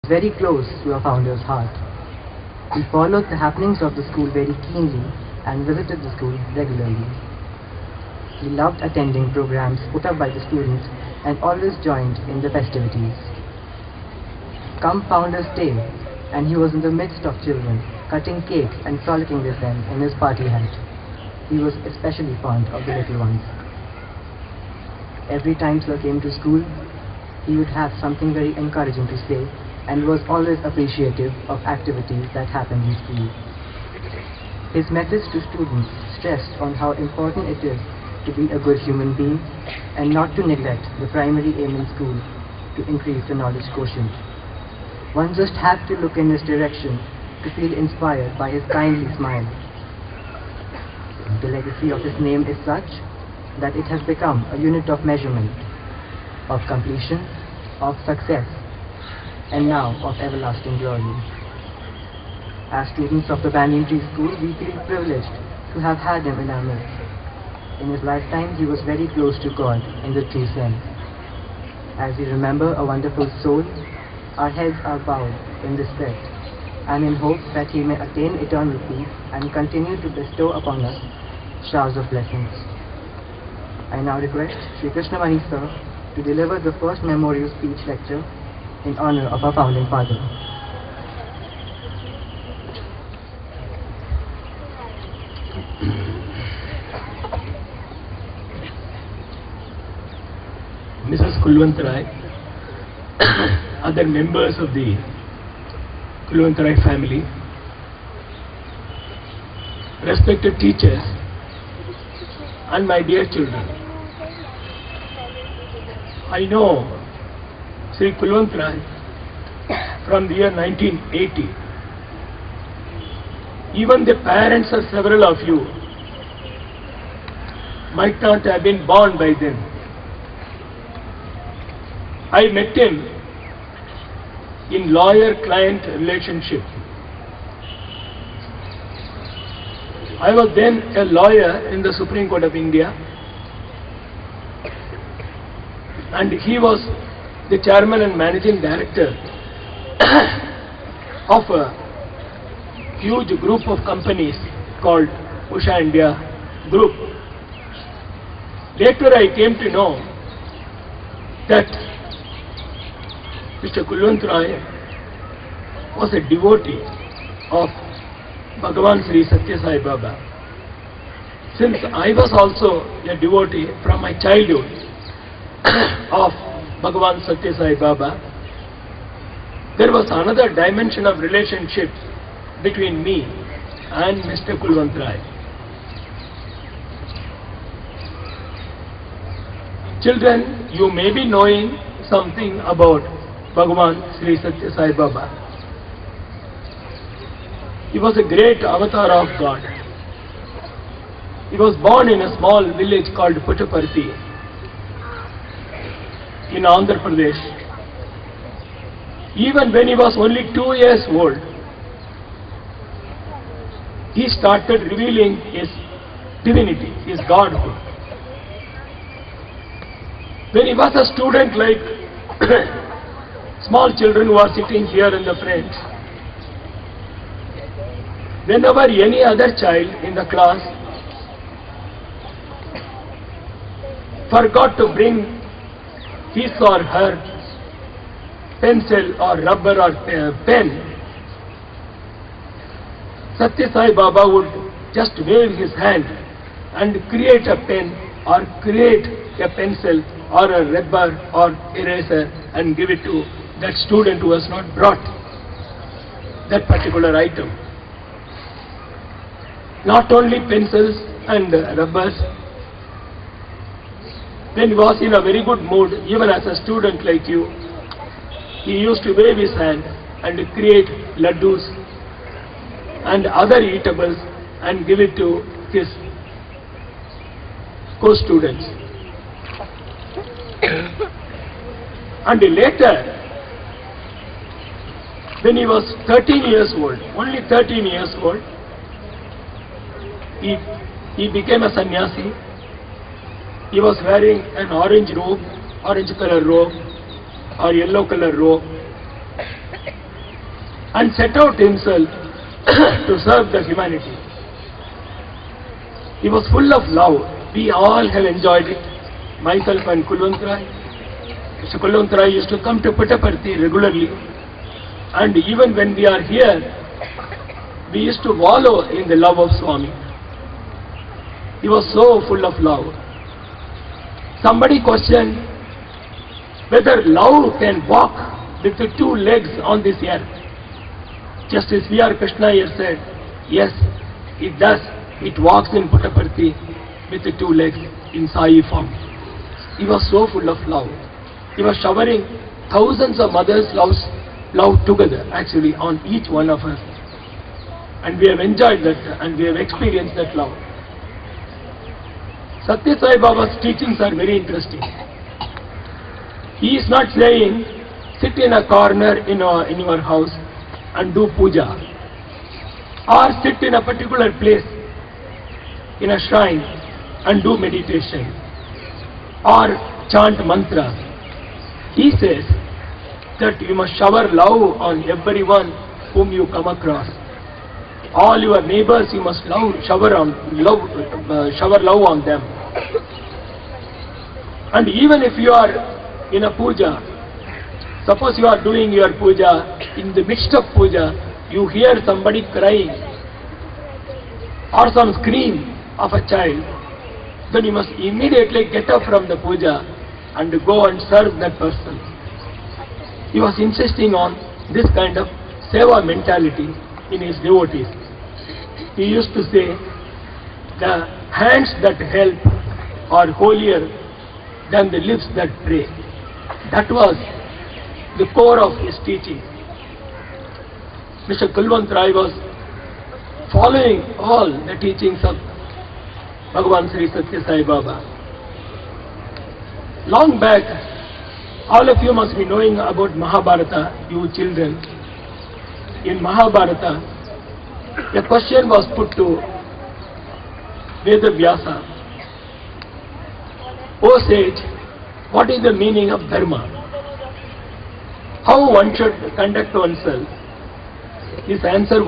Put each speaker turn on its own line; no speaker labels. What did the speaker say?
Very close to our founder's heart. He followed the happenings of the school very keenly and visited the school regularly. He loved attending programs put up by the students and always joined in the festivities. Come Founder's Day, and he was in the midst of children, cutting cake and frolicking with them in his party hat. He was especially fond of the little ones. Every time Sir came to school, he would have something very encouraging to say and was always appreciative of activities that happened in school. His message to students stressed on how important it is to be a good human being and not to neglect the primary aim in school to increase the knowledge quotient. One just had to look in his direction to feel inspired by his kindly smile. The legacy of his name is such that it has become a unit of measurement, of completion, of success, and now of everlasting glory. As students of the Banyan Tree School, we feel privileged to have had him in our midst. In his lifetime, he was very close to God in the true sense. As we remember a wonderful soul, our heads are bowed in respect and in hope that he may attain eternal peace and continue to bestow upon us showers of blessings. I now request Sri Krishnamani Sir to deliver the first memorial speech lecture in honor of our founding father.
Mrs. Kulwantrai, other members of the Kulwantrai family, respected teachers, and my dear children. I know Sri Kulwantrai from the year 1980. Even the parents of several of you might not have been born by then. I met him in lawyer-client relationship. I was then a lawyer in the Supreme Court of India, and he was the chairman and managing director of a huge group of companies called Usha India Group. Later I came to know that Mr. Kulwantrai was a devotee of Bhagavan Sri Satya Sai Baba. Since I was also a devotee from my childhood of Bhagavan Satya Sai Baba, there was another dimension of relationship between me and Mr. Kulwantrai. Children, you may be knowing something about Bhagavan Sri Satya Sai Baba. He was a great avatar of God. He was born in a small village called Puttaparthi in Andhra Pradesh. Even when he was only 2 years old, he started revealing his divinity, his godhood. When he was a student, like small children who are sitting here in the front, whenever any other child in the class forgot to bring his or her pencil or rubber or pen, Satya Sai Baba would just wave his hand and create a pen or create a pencil or a rubber or eraser and give it to that student who has not brought that particular item. Not only pencils and rubbers. When he was in a very good mood, even as a student like you, he used to wave his hand and create laddus and other eatables and give it to his co-students. And later, when he was 13 years old, only 13 years old, he became a sannyasi. He was wearing an orange robe, orange color robe or yellow color robe. and set out himself to serve the humanity. He was full of love. We all have enjoyed it. Myself and Kulwantrai. Mr. Kulwantrai used to come to Puttaparthi regularly, and even when we are here, we used to wallow in the love of Swami. He was so full of love. Somebody questioned whether love can walk with the two legs on this earth. Just as V.R. Krishna here said, yes, it does. It walks in Puttaparthi with the two legs in Sai form. He was so full of love. He was showering thousands of mothers' love together, actually, on each one of us. And we have enjoyed that, and we have experienced that love. Satya Sai Baba's teachings are very interesting. He is not saying, sit in a corner in your house and do puja, or sit in a particular place in a shrine and do meditation, or chant mantras. He says that you must shower love on everyone whom you come across. All your neighbors you must shower love on them. And even if you are in a puja, suppose you are doing your puja, in the midst of puja, you hear somebody crying or some scream of a child, then you must immediately get up from the puja and go and serve that person. He was insisting on this kind of seva mentality in his devotees. He used to say, the hands that help are holier than the lips that pray. That was the core of his teaching. Mr. Kulwantrai was following all the teachings of Bhagavan Sri Satya Sai Baba. Long back, all of you must be knowing about Mahabharata, you children. In Mahabharata, a question was put to Veda Vyasa. O sage, what is the meaning of dharma? How one should conduct oneself? His answer was,